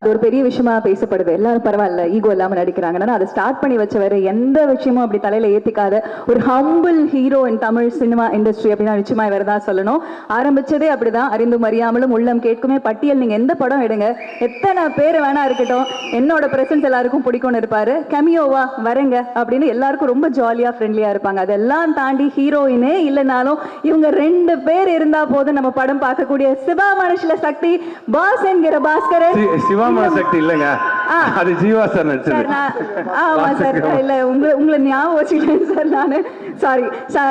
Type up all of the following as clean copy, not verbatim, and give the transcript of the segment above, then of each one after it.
அது ஒரு பெரிய விஷயமா பேசப்படுது. எல்லாரும் பரவாயில்ல ஈகோ இல்லாம நடிக்கிறாங்கன்னா அதை ஸ்டார்ட் பண்ணி வச்சவர் எந்த விஷயமும் அப்படி தலையில ஏத்திக்காத ஒரு ஹம்பிள் ஹீரோ இன் தமிழ் சினிமா இண்டஸ்ட்ரி அப்படின்னா நிச்சயமா இவர் தான் சொல்லணும். ஆரம்பிச்சதே அப்படிதான், அறிந்தும் அறியாமலும் உள்ளம் கேட்குமே பட்டியல். நீங்க எந்த படம் எடுங்க, எத்தனை பேர் வேணா இருக்கட்டும், என்னோட பிரசன்ஸ் எல்லாருக்கும் பிடிக்கும்னு இருப்பாரு. கெமியோவா வரங்க அப்படின்னு எல்லாருக்கும் ரொம்ப ஜாலியா ஃப்ரெண்ட்லியா இருப்பாங்க. அதெல்லாம் தாண்டி ஹீரோயினே இல்லைனாலும் இவங்க 2 பேர் இருந்தா போதும் நம்ம படம் பார்க்கக்கூடிய சிவா மனுஷல சக்தி பாஸ் என்கிற பாஸ்கரன். சக்தி இல்லங்க, அது ஜீவா சார் நடிச்சது. ஆமா சார், இல்ல உங்களை ஞாபகம் வச்சுக்கிட்டேன் சார் நானு, சாரி.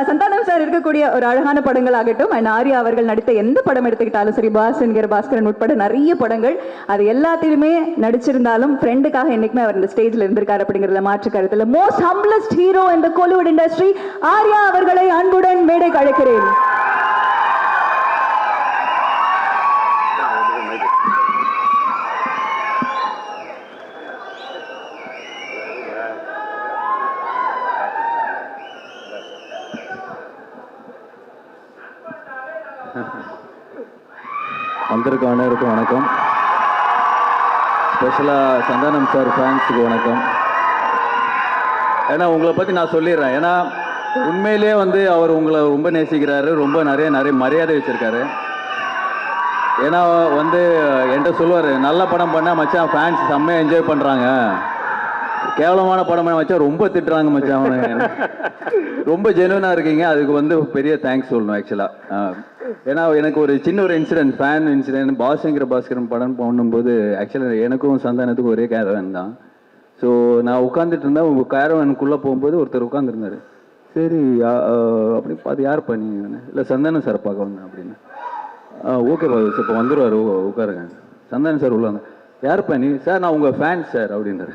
சந்தானம் சார் இருக்கக்கூடிய ஒரு அழகான படங்கள் ஆகட்டும், அண்ட் ஆர்யா அவர்கள் நடித்த எந்த படம் எடுத்துக்கிட்டாலும் சரி, பாஸ் என்கிற பாஸ்கரன் உட்பட நிறைய படங்கள், அது எல்லாத்திலுமே நடிச்சிருந்தாலும் ஃப்ரெண்டுக்காக என்னைக்குமே அவர் இந்த ஸ்டேஜ்ல இருந்திருக்காரு அப்படிங்கறதுல மாற்று கருத்துல. Most humblest hero in the Kollywood industry Arya அவர்களை அன்புடன் மேடைக்கு அழைக்கிறேன். வந்திருக்க அனைவருக்கும் வணக்கம். ஸ்பெஷலாக சந்தானம் சார் ஃபேன்ஸுக்கு வணக்கம். ஏன்னா உங்களை பற்றி நான் சொல்லிடுறேன். ஏன்னா உண்மையிலே வந்து அவர் உங்களை ரொம்ப நேசிக்கிறாரு, ரொம்ப நிறைய மரியாதை வச்சுருக்காரு. ஏன்னா வந்து என்கிட்ட சொல்லுவார், நல்ல படம் பண்ணால் மச்சான் ஃபேன்ஸ் செம்மையாக என்ஜாய் பண்ணுறாங்க, கேவலமான படம் பண்ண மச்சான் ரொம்ப திட்டுறாங்க மச்சான், அவனு ரொம்ப ஜெனுவனாக இருக்கீங்க. அதுக்கு வந்து பெரிய தேங்க்ஸ் சொல்லணும் ஆக்சுவலாக. ஏன்னா எனக்கு ஒரு சின்ன ஒரு இன்சிடென்ட், ஃபேன் இன்சிடென்ட், பாஸ்ங்கிற பாஸ்கரன் படம் பண்ணும்போது ஆக்சுவலாக எனக்கும் சந்தானத்துக்கும் ஒரே கேரவன் தான். ஸோ நான் உட்காந்துட்டு இருந்தேன், உங்கள் கேரவனுக்குள்ளே போகும்போது ஒருத்தர் உட்காந்துருந்தார். சரி அப்படி பார்த்து யார் பண்ணி, இல்லை சந்தானம் சார் பார்க்க வந்தேன் அப்படின்னு. ஓகே பாஸ் இப்போ வந்துடுவார், உட்காருங்க. சந்தானம் சார் உள்ள வந்தேன். யார் பண்ணி சார், நான் உங்கள் ஃபேன்ஸ் சார் அப்படின்னாரு.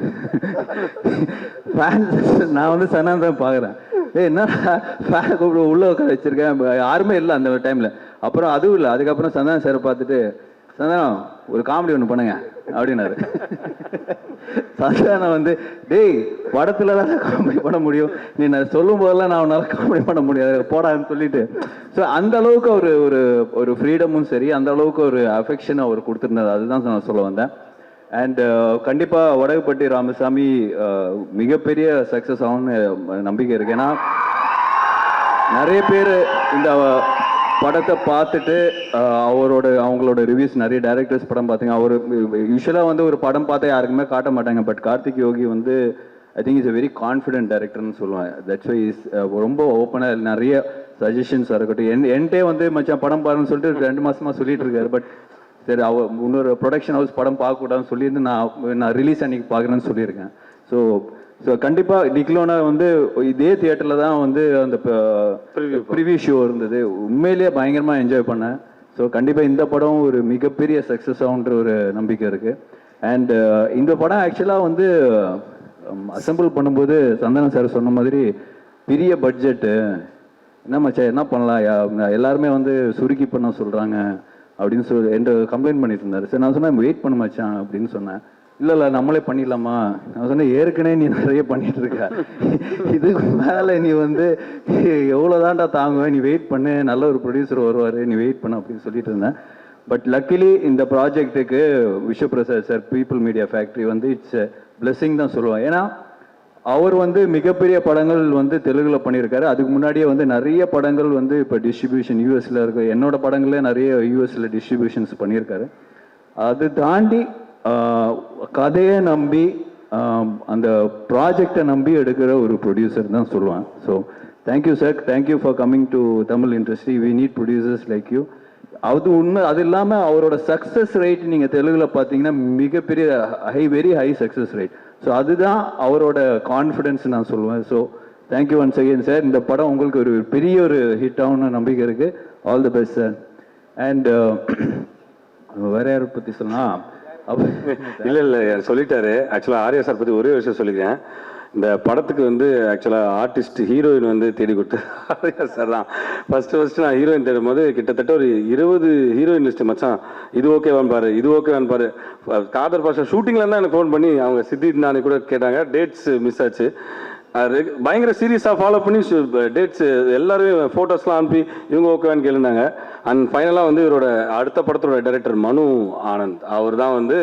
ஃபேன்ஸ், நான் வந்து சந்தானம் தான் பார்க்குறேன். என்னடா ஃபேன் கூப்பிட உள்ள உட்கார வச்சிருக்கேன், யாருமே இல்லை அந்த டைமில். அப்புறம் அதுவும் இல்லை, அதுக்கப்புறம் சந்தானம் சாரை பார்த்துட்டு, சந்தானம் ஒரு காமெடி ஒன்று பண்ணுங்க அப்படின்னாரு. சந்தானம் வந்து, டேய் படத்துல தான் காமெடி பண்ண முடியும், நீ நான் சொல்லும் போதெல்லாம் நான் உன்னால காமெடி பண்ண முடியாது போடான்னு சொல்லிட்டு. ஸோ அந்த அளவுக்கு ஒரு ஃப்ரீடமும் சரி, அந்த அளவுக்கு ஒரு அஃபெக்ஷன் அவர் கொடுத்துருந்தாரு. அதுதான் நான் சொல்ல வந்தேன். அண்ட் கண்டிப்பாக வடகுப்பட்டி ராமசாமி மிகப்பெரிய சக்ஸஸ் ஆகும்னு நம்பிக்கை இருக்கு. ஏன்னா நிறைய பேர் இந்த படத்தை பார்த்துட்டு அவங்களோட ரிவ்யூஸ், நிறைய டைரக்டர்ஸ் படம் பார்த்தீங்க. அவர் யூஸ்வலாக வந்து ஒரு படம் பார்த்தா யாருக்குமே காட்ட மாட்டாங்க. பட் கார்த்திக் யோகி வந்து I think is a very confident டைரக்டர்னு சொல்லுவேன். தட்ஸ் வை இஸ் ரொம்ப ஓப்பனாக நிறைய சஜஷன்ஸாக இருக்கட்டும். என்கிட்டே வந்து மச்சான் படம் பாருன்னு சொல்லிட்டு 2 மாதமாக சொல்லிட்டு இருக்காரு. பட் சரி, இன்னொரு ப்ரொடக்ஷன் ஹவுஸ் படம் பார்க்கக்கூடாதுன்னு சொல்லியிருந்து நான் ரிலீஸ் அன்னைக்கு பார்க்குறேன்னு சொல்லியிருக்கேன். ஸோ கண்டிப்பாக டிக்லோனா வந்து இதே தியேட்டரில் தான் வந்து அந்த ப்ரிவியூ ஷோ இருந்தது. உண்மையிலேயே பயங்கரமாக என்ஜாய் பண்ணேன். ஸோ கண்டிப்பாக இந்த படம் ஒரு மிகப்பெரிய சக்ஸஸ் ஆகுன்ற ஒரு நம்பிக்கை இருக்குது. அண்ட் இந்த படம் ஆக்சுவலாக வந்து அசம்பிள் பண்ணும்போது சந்தானம் சார் சொன்ன மாதிரி பெரிய பட்ஜெட்டு, என்ன மச்சா என்ன பண்ணலாம், எல்லாருமே வந்து சுருக்கி பண்ண சொல்கிறாங்க அப்படின்னு சொல்லி என்கிட்ட கம்ப்ளைண்ட் பண்ணிட்டு இருந்தாரு. சரி நான் சொன்னேன் வெயிட் பண்ண மச்சான் அப்படின்னு சொன்னேன். இல்லை நம்மளே பண்ணிடலாமா, நான் சொன்னேன் ஏற்கனவே நீ நிறைய பண்ணிட்டு இருக்க, இதுக்கு மேலே நீ வந்து எவ்வளோதான்டா தாங்குவேன், நீ வெயிட் பண்ணு, நல்ல ஒரு ப்ரொடியூசர் வருவார், நீ வெயிட் பண்ணு அப்படின்னு சொல்லிட்டு இருந்தேன். பட் லக்கிலி இந்த ப்ராஜெக்ட்டுக்கு Vishwaprasad sir people media factory வந்து இட்ஸ் பிளெஸிங் தான் சொல்லுவேன். ஏன்னா அவர் வந்து மிகப்பெரிய படங்கள் வந்து தெலுங்குல பண்ணியிருக்காரு. அதுக்கு முன்னாடியே வந்து நிறைய படங்கள் வந்து இப்போ டிஸ்ட்ரிபியூஷன் யூஎஸ்ல இருக்கு. என்னோட படங்களே நிறைய யூஎஸ்ல டிஸ்ட்ரிபியூஷன்ஸ் பண்ணியிருக்காரு. அது தாண்டி கதையை நம்பி அந்த ப்ராஜெக்டை நம்பி எடுக்கிற ஒரு ப்ரொடியூசர் தான் சொல்லுவேன். So thank you sir, thank you for coming to Tamil industry. We need producers like you. அது உண்மை. அது இல்லாமல் அவரோட சக்ஸஸ் ரேட் நீங்கள் தெலுங்குல பார்த்தீங்கன்னா மிகப்பெரிய very high success rate. So அதுதான் அவரோட கான்ஃபிடென்ஸ் நான் சொல்லுவேன். So thank you once again sir. இந்த படம் உங்களுக்கு ஒரு பெரிய ஒரு ஹிட் ஆகும்னு நம்பிக்கை இருக்குது. All the best sir. And வேற யாரை பற்றி சொல்லலாம்? இல்லை சொல்லிட்டாரு. ஆக்சுவலாக ஆர்யா சார் பற்றி ஒரே விஷயம் சொல்லிக்கிறேன். இந்த படத்துக்கு வந்து ஆக்சுவலாக ஆர்டிஸ்ட் ஹீரோயின் வந்து தேடி கொடுத்து ஆர்யா சார் தான். ஃபர்ஸ்ட் நான் ஹீரோயின் தேடும் போது கிட்டத்தட்ட ஒரு 20 ஹீரோயின் லிஸ்ட்டு மச்சான், இது ஓகேவான்னு பாரு, இது ஓகேவான்னு பாரு. காதர் பாஷா ஷூட்டிங்கில் தான் எனக்கு ஃபோன் பண்ணி அவங்க சித்தித் நானே கூட கேட்டாங்க. டேட்ஸ் மிஸ் ஆச்சு. பயங்கர சீரியஸாக ஃபாலோ பண்ணி டேட்ஸ் எல்லாரும் ஃபோட்டோஸ்லாம் அனுப்பி இவங்க ஓகேவான்னு கேளுந்தாங்க. அண்ட் ஃபைனலாக வந்து இவரோட அடுத்த படத்தோட டைரக்டர் மனு ஆனந்த் அவர் தான் வந்து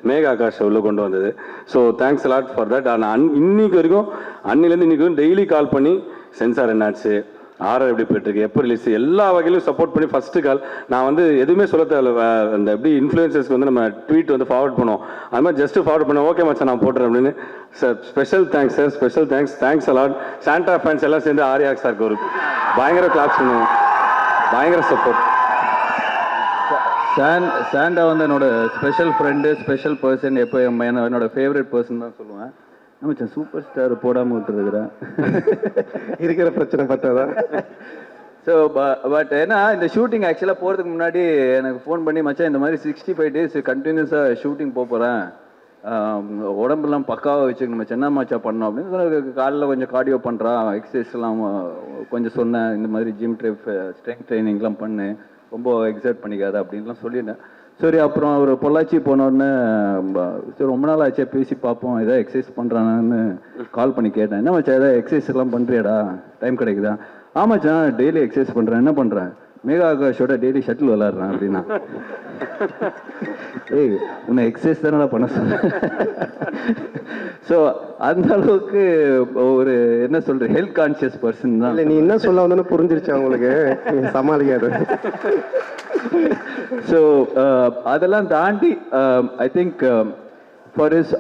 மேகா ஆகாஷ் உள்ள கொண்டு வந்தது. So thanks lot for that. ஆனால் இன்னைக்கு வரைக்கும் அன்னிலேருந்து இன்னைக்கு வரைக்கும் டெய்லி கால் பண்ணி சென்சார் என்னாச்சு, ஆர்ஆர் எப்படி போயிட்டுருக்கு, எப்போ ரிலீஸ், எல்லா வகையிலும் சப்போர்ட் பண்ணி ஃபஸ்ட்டு கால். நான் வந்து எதுவுமே சொல்ல தேவையில்ல, அந்த எப்படி இன்ஃப்ளூயன்சர்ஸ்க்கு வந்து நம்ம ட்வீட் வந்து ஃபார்வர்ட் பண்ணுவோம், அது மாதிரி ஜஸ்ட் ஃபார்வர்ட் பண்ணோம், ஓகே மச்சான் நான் போட்டுறேன் அப்படின்னு. Sir special thanks sir, special thanks a lot. Santa fans எல்லாம் சேர்ந்து ஆர்யா சாருக்கு ஒரு பயங்கர கிளாப்ஸ் பண்ணுவோம், பயங்கர சப்போர்ட். சாண்டா வந்து என்னோட ஸ்பெஷல் ஃப்ரெண்டு, ஸ்பெஷல் பர்சன், எப்போ என்னோட ஃபேவரட் பர்சன் தான் சொல்லுவேன். மச்சான் சூப்பர் ஸ்டார் போடாமல் விட்டுருக்குறேன் இருக்கிற பிரச்சனை பார்த்ததான். ஸோ பட் ஏன்னா இந்த ஷூட்டிங் ஆக்சுவலாக போகிறதுக்கு முன்னாடி எனக்கு ஃபோன் பண்ணி மச்சான் இந்த மாதிரி 65 days கண்டினியூஸாக ஷூட்டிங் போகிறேன், உடம்புலாம் பக்காவாக வச்சுக்கணும் மச்சான், என்ன மச்சா பண்ணோம் அப்படின்னு. காலையில் கொஞ்சம் கார்டியோ பண்ணுறான், எக்ஸசைஸ்லாம் கொஞ்சம் சொன்னேன், இந்த மாதிரி ஜிம் ஸ்ட்ரென்த் ட்ரைனிங்லாம் பண்ணு, ரொம்ப எக்ஸர்ட் பண்ணிக்காத அப்படின்லாம் சொல்லியிருந்தேன். சரி அப்புறம் ஒரு பொள்ளாச்சி போனோடனே சரி ரொம்ப நாள் ஆச்சே பேசி பார்ப்போம், ஏதாவது எக்ஸசைஸ் பண்ணுறானான்னு கால் பண்ணி கேட்டேன். என்ன மச்சா ஏதாவது எக்ஸசைஸ் எல்லாம் பண்ணுறியாடா, டைம் கிடைக்குதா? ஆமாச்சான் டெய்லி எக்ஸசைஸ் பண்ணுறேன். என்ன பண்ணுறேன்? மேகா ஆகாஷோட டெய்லி ஷட்டில் விளாட்றேன் அப்படின்னா. ஏய் உன்னை எக்ஸசைஸ் தானே பண்ண சொன்னேன். ஸோ அந்த அளவுக்கு ஒரு என்ன சொல்ற ஹெல்த் கான்சியஸ் பர்சன் தான். இல்லை நீ என்ன சொல்ல வந்தோன்னு புரிஞ்சிருச்சு அவங்களுக்கு, சமாளிக்காது. ஸோ அதெல்லாம் தாண்டி I think for is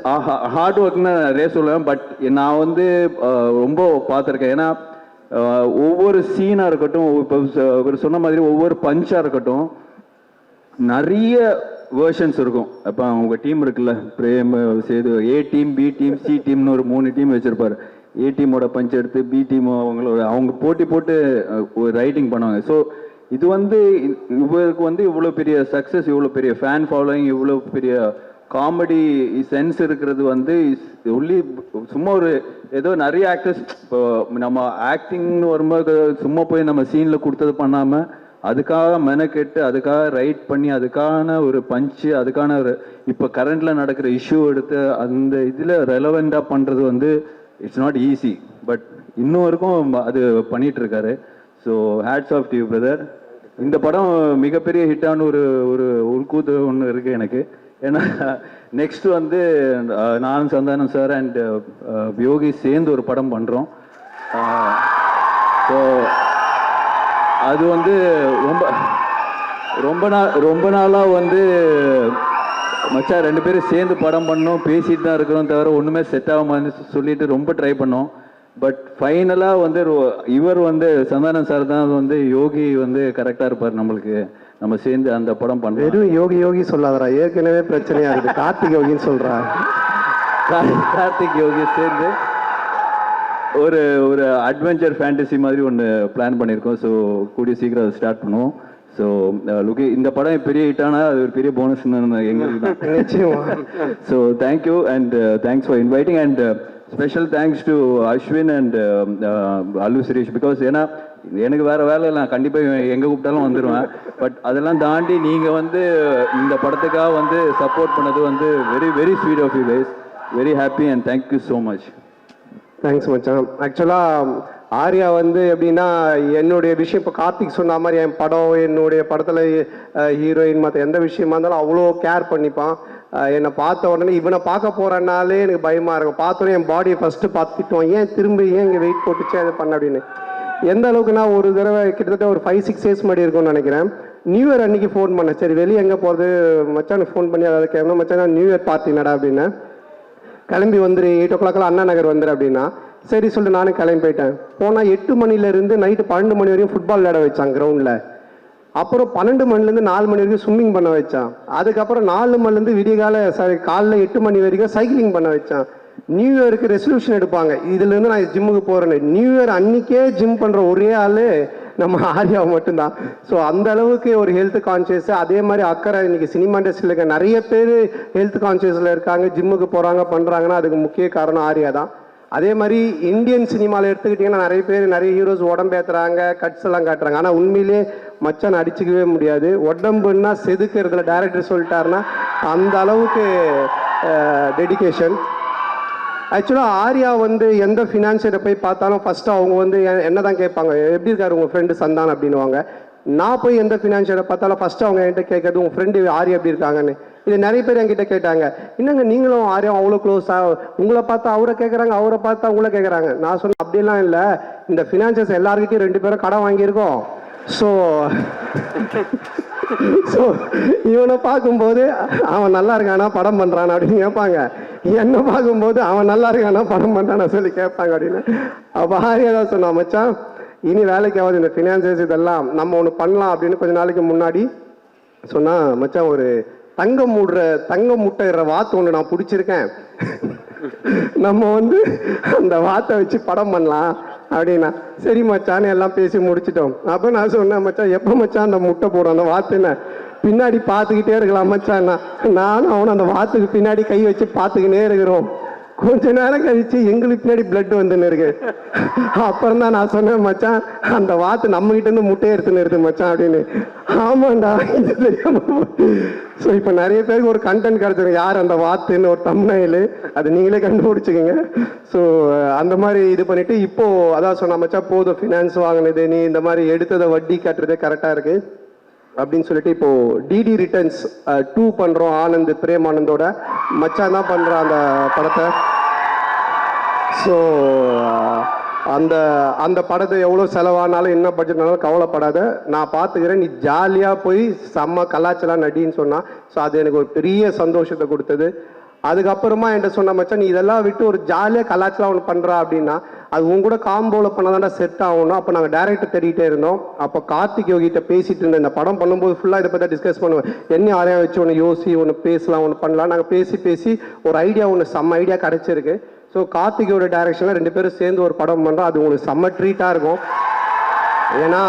hard ஒர்க்னு நிறைய சொல்லுவேன். பட் நான் வந்து ரொம்ப பார்த்துருக்கேன். ஏன்னா ஒவ்வொரு சீனாக இருக்கட்டும், இப்போ இவர் சொன்ன மாதிரி ஒவ்வொரு பஞ்சாக இருக்கட்டும், நிறைய வேர்ஷன்ஸ் இருக்கும். இப்போ அவங்க டீம் இருக்குல்ல, Prem Sethu, A team, B team, C டீம்னு ஒரு 3 டீம் வச்சுருப்பார். ஏ டீமோட பஞ்ச் எடுத்து பி டீம் அவங்க போட்டு ரைட்டிங் பண்ணுவாங்க. ஸோ இது வந்து இவருக்கு வந்து இவ்வளோ பெரிய சக்ஸஸ், இவ்வளோ பெரிய ஃபேன் ஃபாலோயிங், இவ்வளோ பெரிய காமெடி சென்ஸ் இருக்கிறது வந்து ஒன்லி சும்மா ஒரு ஏதோ நிறைய ஆக்டர்ஸ் இப்போ நம்ம ஆக்டிங்னு வரும்போது சும்மா போய் நம்ம சீனில் கொடுத்தது பண்ணாமல் அதுக்காக மெனக்கெட்டு அதுக்காக ரைட் பண்ணி அதுக்கான ஒரு பஞ்சு, அதுக்கான ஒரு இப்போ கரண்டில் நடக்கிற இஷ்யூ எடுத்து அந்த இதில் ரெலவெண்ட்டாக பண்ணுறது வந்து இட்ஸ் நாட் ஈஸி. பட் இன்னும் வரைக்கும் அது பண்ணிட்டு இருக்காரு. So hats off to you brother. இந்த படம் மிகப்பெரிய ஹிட்டான ஒரு ஒரு உள்கூத்து ஒன்று இருக்குது எனக்கு. ஏன்னா நெக்ஸ்ட் வந்து நான் சந்தானம் சார் அண்ட் யோகி சேர்ந்து ஒரு படம் பண்ணுறோம். ஸோ அது வந்து ரொம்ப நாளாக வந்து மச்சா 2 பேரும் சேர்ந்து படம் பண்ணோம், பேசிட்டு தான் இருக்கிறோம், தவிர ஒன்றுமே செட் ஆகாம சொல்லிட்டு ரொம்ப ட்ரை பண்ணோம். பட் ஃபைனலாக வந்து இவர் வந்து சந்தானம் சார் தான் வந்து யோகி வந்து கரெக்டாக இருப்பார் நம்மளுக்கு, நம்ம சேர்ந்து அந்த படம் பண்ணோம். வெறும் யோகி சொல்லாதரா, ஏற்கனவே பிரச்சனையா இருக்குது. கார்த்திக் யோகின்னு சொல்றா. கார்த்திக் யோகி சேர்ந்து ஒரு ஒரு அட்வென்ச்சர் ஃபேண்டசி மாதிரி ஒன்று பிளான் பண்ணியிருக்கோம். ஸோ கூடிய சீக்கிரம் அதை ஸ்டார்ட் பண்ணுவோம். ஸோ லுக்கி இந்த படம் பெரிய ஹிட்டானா அது ஒரு பெரிய போனஸ் எங்களுக்கு தான். நிச்சயமா. So thank you and thanks for inviting and special thanks to Ashwin and Allu Suresh. Because ஏன்னா எனக்கு வேற வேலை இல்லை, நான் கண்டிப்பாக எங்கே கூப்பிட்டாலும் வந்துடுவேன். பட் அதெல்லாம் தாண்டி நீங்கள் வந்து இந்த படத்துக்காக வந்து சப்போர்ட் பண்ணது வந்து very very sweet of you guys. Very happy and thank you so much. Thanks மச்சான். ஆக்சுவலாக ஆர்யா வந்து எப்படின்னா என்னுடைய விஷயம் இப்போ கார்த்திக் சொன்ன மாதிரி என் படம் என்னுடைய படத்தில் ஹீரோயின் மற்ற எந்த விஷயமா இருந்தாலும் அவ்வளோ கேர் பண்ணிப்பான். என்னை பார்த்த உடனே இவனை பார்க்க போகிறனாலே எனக்கு பயமாக இருக்கும். பார்த்தோன்னே என் பாடியை ஃபஸ்ட்டு பார்த்துட்டோம், ஏன் இங்கே வெயிட் போட்டுச்சு அது பண்ண அப்படின்னு. எந்த அளவுக்கு நான் ஒரு தடவை கிட்டத்தட்ட ஒரு 5-6 days முன்னாடி இருக்கும்னு நினைக்கிறேன், நியூ இயர் அன்னைக்கு ஃபோன் பண்ணேன். சரி வெளியே எங்கே போகிறது மச்சான் ஃபோன் பண்ணி அதாவது கேட்கணும், மச்சான் நியூ இயர் பார்ட்டி நடா அப்படின்னு. கிளம்பி வந்துரு 8 o'clock அண்ணா நகர் வந்துரு அப்படின்னா சரி சொல்லிட்டு நானும் கிளம்பி போயிட்டேன். போனால் 8 மணிலேருந்து நைட்டு 12 மணி வரையும் ஃபுட்பால் விளையாட வச்சான் கிரவுண்டில். அப்புறம் 12 மணிலேருந்து 4 மணி வரைக்கும் ஸ்விம்மிங் பண்ண வச்சான். அதுக்கப்புறம் 4 மணிலேருந்து விடிகால காலைல 8 மணி வரைக்கும் சைக்கிளிங் பண்ண வச்சான். நியூ இயருக்கு ரெசல்யூஷன் எடுப்பாங்க, இதுலேருந்து நான் ஜிம்முக்கு போகிறேன்னு. நியூ இயர் அன்னைக்கே ஜிம் பண்ணுற ஒரே ஆள் நம்ம ஆர்யா மட்டும்தான். ஸோ அந்த அளவுக்கு ஒரு ஹெல்த் கான்சியஸ், அதே மாதிரி அக்கறை. இன்னைக்கு சினிமா இண்டஸ்ட்ரியில் இருக்க நிறைய பேர் ஹெல்த் கான்சியஸில் இருக்காங்க, ஜிம்முக்கு போகிறாங்க பண்ணுறாங்கன்னா அதுக்கு முக்கிய காரணம் ஆர்யா தான். அதே மாதிரி இந்தியன் சினிமாவில் எடுத்துக்கிட்டிங்கன்னா நிறைய பேர் நிறைய ஹீரோஸ் உடம்பேற்றுறாங்க, கட்ஸ் எல்லாம் காட்டுறாங்க. ஆனால் உண்மையிலே மச்சான் அடிச்சுக்கவே முடியாது. உடம்புன்னா செதுக்கிறதுல டேரக்டர் சொல்லிட்டாருன்னா அந்த அளவுக்கு டெடிகேஷன். ஆக்சுவலாக ஆர்யா வந்து எந்த ஃபினான்ஷியரை போய் பார்த்தாலும் ஃபஸ்ட்டு அவங்க வந்து என்ன தான் கேட்பாங்க, எப்படி இருக்காரு உங்கள் ஃப்ரெண்டு சந்தான் அப்படின்னுவாங்க. நான் போய் எந்த ஃபினான்ஷியரை பார்த்தாலும் ஃபஸ்ட்டு அவங்க என்கிட்ட கேட்கறது உங்கள் ஃப்ரெண்டு ஆர்யா எப்படி இருக்காங்கன்னு. இது நிறைய பேர் என்கிட்ட கேட்டாங்க, என்னங்க நீங்களும் ஆர்யா அவ்வளோ க்ளோஸாக, உங்களை பார்த்தா அவரை கேட்குறாங்க, அவரை பார்த்தா உங்களை கேட்குறாங்க. நான் சொன்னேன் அப்படிலாம் இல்லை, இந்த ஃபினான்ஷியர்ஸ் எல்லாருக்கிட்டையும் 2 பேரும் கடன் வாங்கியிருக்கோம். ஸோ இவனை பார்க்கும்போது அவன் நல்லா இருக்கானா படம் பண்ணுறான் அப்படின்னு கேட்பாங்க, என்னை பார்க்கும்போது அவன் நல்லா இருக்கானா படம் பண்ணுறான்னு சொல்லி கேட்பாங்க அப்படின்னு. அப்போ ஆர்யா தான் சொன்னான், மச்சான் இனி வேலைக்கு ஆகாது இந்த ஃபினான்சியர்ஸ் இதெல்லாம் நம்ம ஒன்று பண்ணலாம் அப்படின்னு கொஞ்ச நாளைக்கு முன்னாடி சொன்னால், மச்சான் ஒரு தங்கம் முட்டைற வாத்து ஒன்று நான் பிடிச்சிருக்கேன், நம்ம வந்து அந்த வாத்தை வச்சு படம் பண்ணலாம் அப்படின்னா. சரி மச்சான்னு எல்லாம் பேசி முடிச்சிட்டோம். அப்போ நான் சொன்னேன், மச்சான் எப்போ மச்சான் அந்த முட்டை போடும் அந்த வாத்துன்னு பின்னாடி பார்த்துக்கிட்டே இருக்கலாம் மச்சான். நானும் அவனும் அந்த வாத்துக்கு பின்னாடி கை வச்சு பார்த்துக்கினே இருக்கிறோம். கொஞ்ச நேரம் கழிச்சு எங்களுக்கு பின்னாடி பிளட் வந்துன்னு இருக்கு. அப்புறம் தான் நான் சொன்னேன், மச்சான் அந்த வாத்து நம்ம கிட்ட இருந்து முட்டையை எடுத்துன்னு இருக்கு மச்சான் அப்படின்னு. ஆமாண்டா இது தெரியாம. ஸோ இப்போ நிறைய பேருக்கு ஒரு கண்டென்ட் கிடைச்சிருக்கு, யார் அந்த வாத்துன்னு ஒரு தம்ப்நெயில், அது நீங்களே கண்டுபிடிச்சிக்கோங்க. ஸோ அந்த மாதிரி இது பண்ணிட்டு இப்போ அதான் சொன்ன, மச்சான் போதும் ஃபினான்ஸ் வாங்கினது, நீ இந்த மாதிரி எடுத்ததை வட்டி கட்டுறதே கரெக்டாக இருக்கு அப்படின்னு சொல்லிட்டு இப்போ டிடி ரிட்டர்ன்ஸ் 2 பண்றோம். ஆனந்த் பிரேமானந்தோட மச்சான் தான் பண்றான் அந்த படத்தை. ஸோ அந்த படத்தை எவ்வளோ செலவானாலும் என்ன பட்ஜெட்னாலும் கவலைப்படாத, நான் பார்த்துக்கிறேன், நீ ஜாலியாக போய் செம்ம கலாச்சலாம் நடின்னு சொன்னா. ஸோ அது எனக்கு ஒரு பெரிய சந்தோஷத்தை கொடுத்தது. அதுக்கப்புறமா என்கிட்ட சொன்ன, மச்சான் நீ இதெல்லாம் விட்டு ஒரு ஜாலியாக கலாச்சலாம் ஒன்று பண்ணுறா அப்படின்னா அது உங்க கூட காம்போவில் பண்ணாதான்டா செட் ஆகணும். அப்போ நாங்கள் டேரக்டர் தேடிட்டே இருந்தோம். அப்போ கார்த்திக் யோகிட்ட பேசிட்டு இருந்தேன், இந்த படம் பண்ணும்போது ஃபுல்லாக இதை பற்றி டிஸ்கஸ் பண்ணுவேன், என்ன ஆரையா வச்சு ஒன்று யோசி ஒன்று பேசலாம் ஒன்று பண்ணலாம். நாங்கள் பேசி ஒரு ஐடியா ஒன்று செம்ம ஐடியா கிடச்சிருக்கு. ஸோ கார்த்திகோட டைரக்ஷனில் 2 பேரும் சேர்ந்து ஒரு படம் பண்ணுறோம். அது உங்களுக்கு செம்ம ட்ரீட்டாக இருக்கும். ஏன்னா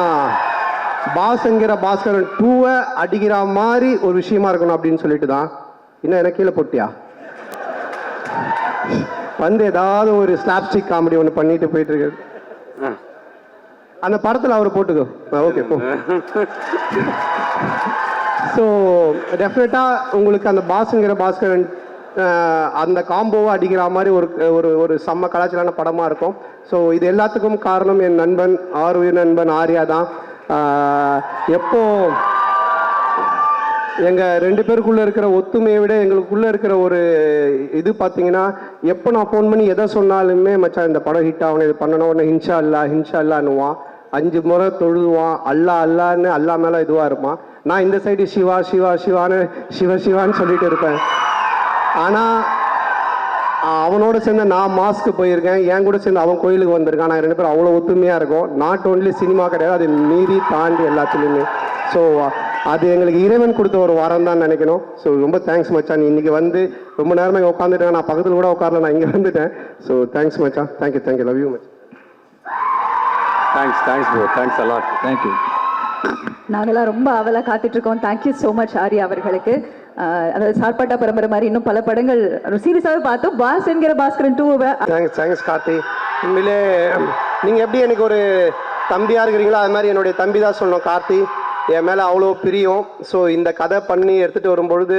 பாஸ்ங்கிற பாஸ்கரன் 2 அடிக்கிற மாதிரி ஒரு விஷயமா இருக்கணும் அப்படின்னு சொல்லிட்டு தான். இன்னும் எனக்கு கீழே போட்டியா வந்து ஏதாவது ஒரு ஸ்லாப்ஸ்டிக் காமெடி ஒன்று பண்ணிட்டு போயிட்டு இருக்கு. அந்த படத்தில் அவர் போட்டுக்கோ, ஓகே போ. ஸோ டெஃபினட்டாக உங்களுக்கு அந்த பாஸ்ங்கிற பாஸ்கரன் அந்த காம்போவை அடிக்கிற மாதிரி ஒரு ஒரு செம்ம கலாச்சாரான படமாக இருக்கும். ஸோ இது எல்லாத்துக்கும் காரணம் என் நண்பன் உயிர் நண்பன் ஆர்யா தான். எப்போ எங்கள் 2 பேருக்குள்ளே இருக்கிற ஒத்துமையை விட எங்களுக்குள்ளே இருக்கிற ஒரு இது பார்த்தீங்கன்னா, எப்போ நான் ஃபோன் பண்ணி எதை சொன்னாலுமே மச்சான் இந்த படம் ஹிட் ஆகணும், இது பண்ணணும், உடனே ஹின்ஷா அல்லான்னுவான். 5 முறை தொழுவான், அல்லான்னு அல்லா மேலே இதுவாக இருப்பான். நான் இந்த சைடு சிவான்னு சொல்லிட்டு இருப்பேன். ஆனால் அவனோட சேர்ந்து நான் மாஸ்க்கு போயிருக்கேன், என் கூட சேர்ந்து அவன் கோயிலுக்கு வந்திருக்கான். நான் 2 பேரும் அவ்வளோ ஒத்துமையாக இருக்கும். நாட் ஓன்லி சினிமா கிடையாது, அது மீறி தாண்டி எல்லாத்துலேயுமே. ஸோ அது எங்களுக்கு இறைவன் கொடுத்த ஒரு வாரம் தான் நினைக்கணும். ஸோ ரொம்ப தேங்க்ஸ் மச்சான், நீ இன்னைக்கு வந்து ரொம்ப நேரமாக இங்கே உட்காந்துட்டேன், நான் பக்கத்தில் கூட உட்காரல, நான் இங்கே வந்துட்டேன். ஸோ தேங்க்ஸ் மச்சான், thank you, love you much. Thanks bro, thanks a lot. Thank you. நாங்களாம் ரொம்ப ஆவலாக காத்துட்டு இருக்கோம். தேங்க்யூ ஸோ மச் ஆர்யா அவர்களுக்கு. அதாவது சார்பாட்டா பரம்பரை மாதிரி இன்னும் பல படங்கள் சீரியஸாகவே பார்த்தோம். பாஸ் என்கிற பாஸ்கரன் 2 தேங்க்ஸ் கார்த்தி. உண்மையிலே நீங்கள் எப்படி எனக்கு ஒரு தம்பியாக இருக்கிறீங்களோ அது மாதிரி என்னுடைய தம்பி தான் சொல்லணும். கார்த்தி என் மேலே அவ்வளோ பிரியம். ஸோ இந்த கதை பண்ணி எடுத்துகிட்டு வரும்பொழுது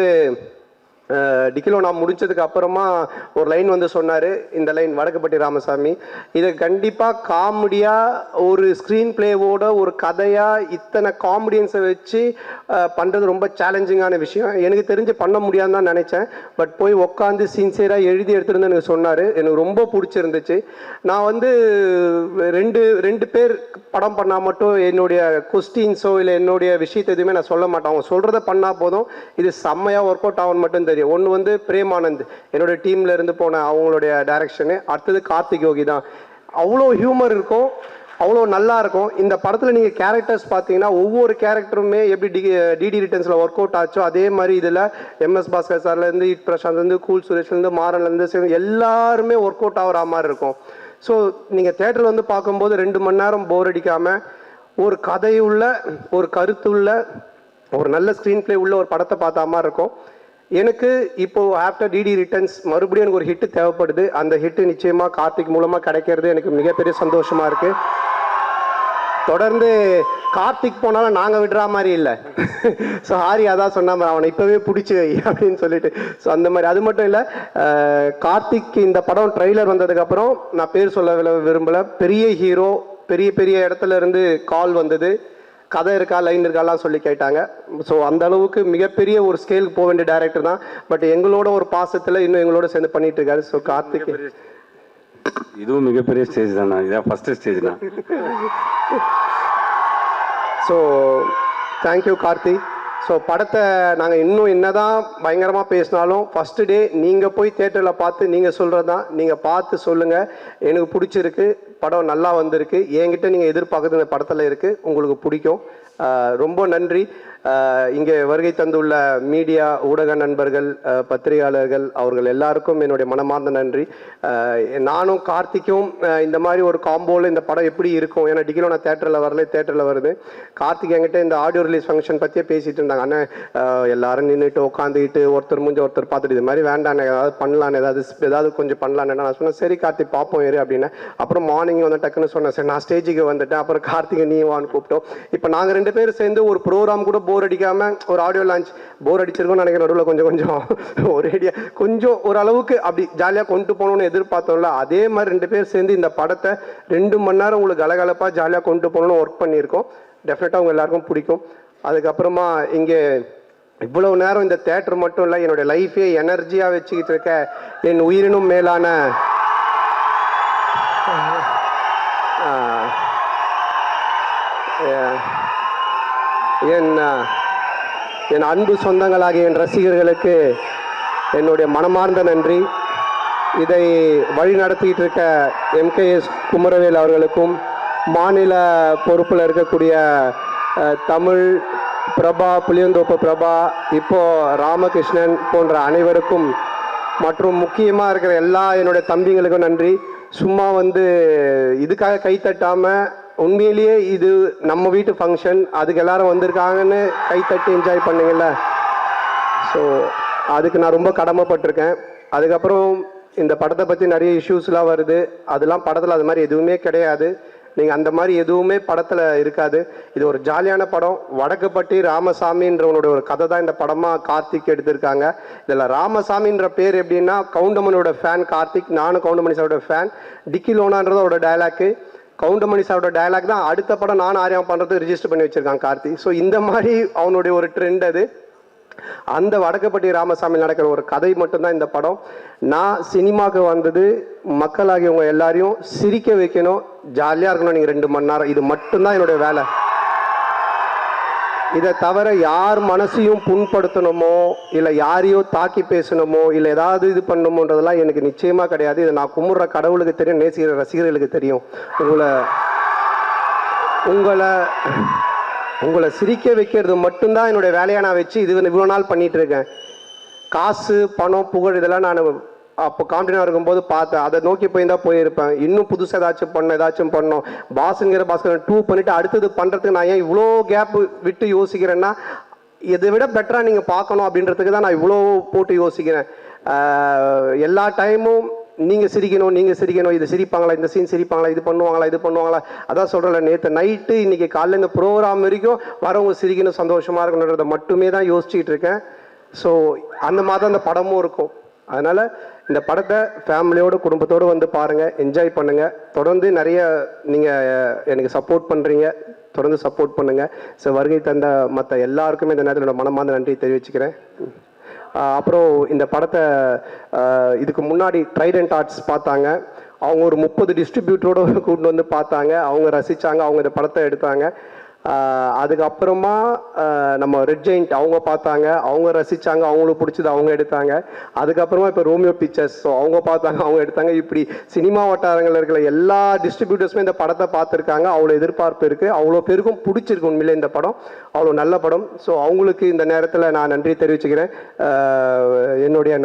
டிக்கிலோ நான் முடிச்சதுக்கு அப்புறமா ஒரு லைன் வந்து சொன்னார், இந்த லைன் வடக்குப்பட்டி ராமசாமி, இதை கண்டிப்பாக காமெடியாக ஒரு ஸ்க்ரீன் பிளேவோட ஒரு கதையாக இத்தனை காமெடியன்ஸை வச்சு பண்ணுறது ரொம்ப சேலஞ்சிங்கான விஷயம். எனக்கு தெரிஞ்சு பண்ண முடியாதுன்னு தான் நினச்சேன். பட் போய் உட்காந்து சின்சியராக எழுதி எடுத்துருந்து எனக்கு சொன்னார், எனக்கு ரொம்ப பிடிச்சிருந்துச்சு. நான் வந்து ரெண்டு பேர் படம் பண்ணால் மட்டும் என்னுடைய கொஸ்டின்ஸோ இல்லை என்னுடைய விஷயத்தை எதுவுமே நான் சொல்ல மாட்டேன். அவங்க சொல்கிறத பண்ணால் போதும், இது செம்மையாக ஒர்க் அவுட் ஆகும்னு மட்டும் தெரியும். ஒன்று வந்து பிரேமானந்த் என்னோட டீம்ல இருந்து போன அவங்களுடைய டைரக்ஷனு, அடுத்தது கார்த்திக் யோகி தான். அவ்வளோ ஹியூமர் இருக்கும், அவ்வளோ நல்லா இருக்கும். இந்த படத்தில் நீங்கள் கேரக்டர்ஸ் பார்த்தீங்கன்னா ஒவ்வொரு கேரக்டருமே எப்படி டிடி ரிட்டர்ன்ஸில் ஒர்க் அவுட் ஆச்சோ அதே மாதிரி இதில் எம்எஸ் பாஸ்கர் சார்லேருந்து இட் பிரசாந்த்லேருந்து கூல் சுரேஷ்லேருந்து மாறன்லேருந்து எல்லாருமே ஒர்க் அவுட் ஆகிற மாதிரி இருக்கும். ஸோ நீங்கள் தேட்டரில் வந்து பார்க்கும்போது 2 மணி நேரம் போர் அடிக்காமல் ஒரு கதையுள்ள ஒரு கருத்துள்ள ஒரு நல்ல ஸ்க்ரீன் பிளே உள்ள ஒரு படத்தை பார்த்த மாதிரி இருக்கும். எனக்கு இப்போ ஆஃப்டர் டிடி ரிட்டர்ன்ஸ் மறுபடியும் எனக்கு ஒரு ஹிட்டு தேவைப்படுது. அந்த ஹிட்டு நிச்சயமாக கார்த்திக் மூலமாக கிடைக்கிறது எனக்கு மிகப்பெரிய சந்தோஷமாக இருக்குது. தொடர்ந்து கார்த்திக் போனாலும் நாங்கள் விடுற மாதிரி இல்லை. ஸோ ஆரியா தான் சொன்ன மாதிரி அவனை இப்போவே பிடிச்சி வை அப்படின்னு சொல்லிட்டு. ஸோ அந்த மாதிரி. அது மட்டும் இல்லை, கார்த்திக் இந்த படம் ட்ரெய்லர் வந்ததுக்கப்புறம் நான் பேர் சொல்ல விரும்பலை, பெரிய ஹீரோ, பெரிய பெரிய இடத்துல இருந்து கால் வந்தது, கதை இருக்கா லைன் இருக்காலாம் சொல்லி கேட்டாங்க. ஸோ அந்த அளவுக்கு மிகப்பெரிய ஒரு ஸ்கேலுக்கு போக வேண்டிய டைரக்டர் தான். பட் எங்களோட ஒரு பாசத்தில் இன்னும் எங்களோட சேர்ந்து பண்ணிட்டு இருக்காரு. ஸோ கார்த்திக் இதுவும் மிகப்பெரிய ஸ்டேஜ் தான். இதான் ஃபர்ஸ்ட் ஸ்டேஜ் தான். So thank you Karthi. ஸோ படத்தை நாங்கள் இன்னும் என்னதான் பயங்கரமாக பேசினாலும் ஃபஸ்ட்டு டே நீங்கள் போய் தேட்டரில் பார்த்து நீங்கள் சொல்கிறது தான். நீங்கள் பார்த்து சொல்லுங்கள், எனக்கு பிடிச்சிருக்கு, படம் நல்லா வந்திருக்கு, என்கிட்ட நீங்கள் எதிர்பார்க்குறது இந்த படத்தில் இருக்குது, உங்களுக்கு பிடிக்கும். ரொம்ப நன்றி. இங்கே வருகை தந்துள்ள மீடியா ஊடக நண்பர்கள், பத்திரிகையாளர்கள், அவர்கள் எல்லாருக்கும் என்னுடைய மனமார்ந்த நன்றி. நானும் கார்த்திக்கும் இந்த மாதிரி ஒரு காம்போவில் இந்த படம் எப்படி இருக்கும், ஏன்னா டிகிலோ நான் தேட்டரில் வரல, தேட்டரில் வருது. கார்த்திக் என்கிட்ட இந்த ஆடியோ ரிலீஸ் ஃபங்க்ஷன் பற்றியே பேசிகிட்டு இருந்தாங்க. அண்ணன் எல்லாரும் நின்றுட்டு உட்காந்துக்கிட்டு ஒருத்தர் முடிஞ்ச ஒருத்தர் பார்த்துட்டு இது மாதிரி வேண்டாண்ணே, ஏதாவது பண்ணலான்னு, ஏதாவது கொஞ்சம் பண்ணலான்னு நான் சொன்னேன். சரி கார்த்திக் பார்ப்போம் ஏறு அப்படின்னு. அப்புறம் மார்னிங் வந்து டக்குன்னு சொன்னேன், சரி நான் ஸ்டேஜுக்கு வந்துட்டேன். அப்புறம் கார்த்திகை நீ வான்னு கூப்பிட்டோம். இப்போ நாங்கள் 2 பேரும் சேர்ந்து ஒரு ப்ரோக்ராம் கூட போர் அடிக்காமல், ஒரு ஆடியோ லான்ச் போர் அடிச்சிருக்கோம்னு நினைக்கிற நடுவில் கொஞ்சம் ஒரேடியா கொஞ்சம் ஓரளவுக்கு அப்படி ஜாலியாக கொண்டு போகணும்னு எதிர்பார்த்தோம்ல, அதே மாதிரி 2 பேர் சேர்ந்து இந்த படத்தை 2 மணி நேரம் உங்களுக்கு கலகலப்பாக ஜாலியாக கொண்டு போகணும்னு ஒர்க் பண்ணியிருக்கோம். டெஃபினட்டாக உங்கள் எல்லாருக்கும் பிடிக்கும். அதுக்கப்புறமா இங்கே இவ்வளவு நேரம் இந்த தேட்டர் மட்டும் இல்லை, என்னுடைய லைஃபே எனர்ஜியாக வச்சுக்கிட்டு இருக்க என் உயிரினும் மேலான என் அன்பு சொந்தங்களாகிய என் ரசிகர்களுக்கு என்னுடைய மனமார்ந்த நன்றி. இதை வழி நடத்திட்டு இருக்க MKS குமரவேல் அவர்களுக்கும், மாநில பொறுப்பில் இருக்கக்கூடிய தமிழ் பிரபா, புளியந்தோப்பு பிரபா, இப்போ ராமகிருஷ்ணன் போன்ற அனைவருக்கும், மற்றும் முக்கியமாக இருக்கிற எல்லா என்னுடைய தம்பிங்களுக்கும் நன்றி. சும்மா வந்து இதுக்காக கை தட்டாமல், உண்மையிலேயே இது நம்ம வீட்டு ஃபங்க்ஷன், அதுக்கு எல்லாரும் வந்திருக்காங்கன்னு கைத்தட்டி என்ஜாய் பண்ணீங்கல்ல, ஸோ அதுக்கு நான் ரொம்ப கடமைப்பட்டிருக்கேன். அதுக்கப்புறம் இந்த படத்தை பற்றி நிறைய இஷ்யூஸ்லாம் வருது, அதெல்லாம் படத்தில் அது மாதிரி எதுவுமே கிடையாது. நீங்கள் அந்த மாதிரி எதுவுமே படத்தில் இருக்காது. இது ஒரு ஜாலியான படம். வடக்குப்பட்டி ராமசாமின்றவனுடைய ஒரு கதை தான் இந்த படமாக கார்த்திக் எடுத்திருக்காங்க. இதில் ராமசாமின்ற பேர் எப்படின்னா, கவுண்டமணியோட ஃபேன் கார்த்திக், நானும் கவுண்டமணி சாரோட ஃபேன். டிக்கிலோனான்றது அவரோட டைலாக்கு, கவுண்டமணி சாரோட டைலாக் தான் அடுத்த படம் நானும் ஆரியா பண்ணுறது ரிஜிஸ்டர் பண்ணி வச்சுருக்கான் கார்த்தி. ஸோ இந்த மாதிரி அவனுடைய ஒரு ட்ரெண்ட் அது. அந்த வடக்குப்பட்டி ராமசாமி நடக்கிற ஒரு கதை மட்டும்தான் இந்த படம். நான் சினிமாவுக்கு வந்தது மக்களாகியவங்க எல்லாரையும் சிரிக்க வைக்கணும், ஜாலியாக இருக்கணும். நீங்கள் 2 மணி நேரம், இது மட்டும்தான் என்னுடைய வேலை. இதை தவிர யார் மனசையும் புண்படுத்தணுமோ, இல்லை யாரையோ தாக்கி பேசணுமோ, இல்லை ஏதாவது இது பண்ணணுமோன்றதெல்லாம் எனக்கு நிச்சயமாக கிடையாது. இதை நான் கும்பிட்ற கடவுளுக்கு தெரியும், நேசிக்கிற ரசிகர்களுக்கு தெரியும். உங்களை சிரிக்க வைக்கிறது மட்டும்தான் என்னுடைய வேலையை நான் வச்சு இது இவ்வளோ நாள் பண்ணிகிட்டு இருக்கேன். காசு, பணம், புகழ் இதெல்லாம் நான் அப்போ காம்படினாக இருக்கும்போது பார்த்தேன். அதை நோக்கி போயிருந்தால் போயிருப்பேன். இன்னும் புதுசாக ஏதாச்சும் பண்ணோம். பாஸ்ங்கிற 2 பண்ணிவிட்டு அடுத்தது பண்ணுறதுக்கு நான் ஏன் இவ்வளோ கேப் விட்டு யோசிக்கிறேன்னா, இதை விட பெட்டராக நீங்கள் பார்க்கணும் அப்படின்றதுக்கு தான் நான் இவ்வளோ போட்டு யோசிக்கிறேன். எல்லா டைமும் நீங்கள் சிரிக்கணும், இது சிரிப்பாங்களா, இந்த சீன் சிரிப்பாங்களா, இது பண்ணுவாங்களா. அதான் சொல்கிறேன், நேற்று நைட்டு இன்றைக்கி காலையில் இந்த ப்ரோக்ராம் வரைக்கும் வரவங்க சிரிக்கணும், சந்தோஷமாக இருக்கணுன்றதை மட்டுமே தான் யோசிச்சுட்டு இருக்கேன். ஸோ அந்த மாதிரி தான் அந்த படமும் இருக்கும். அதனால் இந்த படத்தை ஃபேமிலியோடு குடும்பத்தோடு வந்து பாருங்கள், என்ஜாய் பண்ணுங்கள். தொடர்ந்து நிறைய நீங்கள் எனக்கு சப்போர்ட் பண்ணுறீங்க, தொடர்ந்து சப்போர்ட் பண்ணுங்கள். ஸோ வருகை தந்த மற்ற எல்லாருக்குமே இந்த நேரத்தில் என்னோட மனமார்ந்த நன்றி தெரிவிச்சுக்கிறேன். அப்புறம் இந்த படத்தை இதுக்கு முன்னாடி ட்ரைடன்ட் ஆர்ட்ஸ் பார்த்தாங்க. அவங்க ஒரு 30 டிஸ்ட்ரிபியூட்டரோடு கூப்பிட்டு வந்து பார்த்தாங்க, அவங்க ரசித்தாங்க, அவங்க இந்த படத்தை எடுத்தாங்க. அதுக்கப்புறமா நம்ம ரெட் ஜெயிண்ட் அவங்க பார்த்தாங்க, அவங்க ரசித்தாங்க, அவங்களுக்கு பிடிச்சது அவங்க எடுத்தாங்க. அதுக்கப்புறமா இப்போ ரோமியோ பிக்சர்ஸ், ஸோ அவங்க பார்த்தாங்க, அவங்க எடுத்தாங்க. இப்படி சினிமா வட்டாரங்களில் இருக்கிற எல்லா டிஸ்ட்ரிபியூட்டர்ஸுமே இந்த படத்தை பார்த்துருக்காங்க. அவ்வளோ எதிர்பார்ப்பு இருக்குது, அவ்வளோ பேருக்கும் பிடிச்சிருக்கு உண்மையிலே இந்த படம், அவ்வளோ நல்ல படம். ஸோ அவங்களுக்கு இந்த நேரத்தில் நான் நன்றி தெரிவிச்சுக்கிறேன். என்னுடைய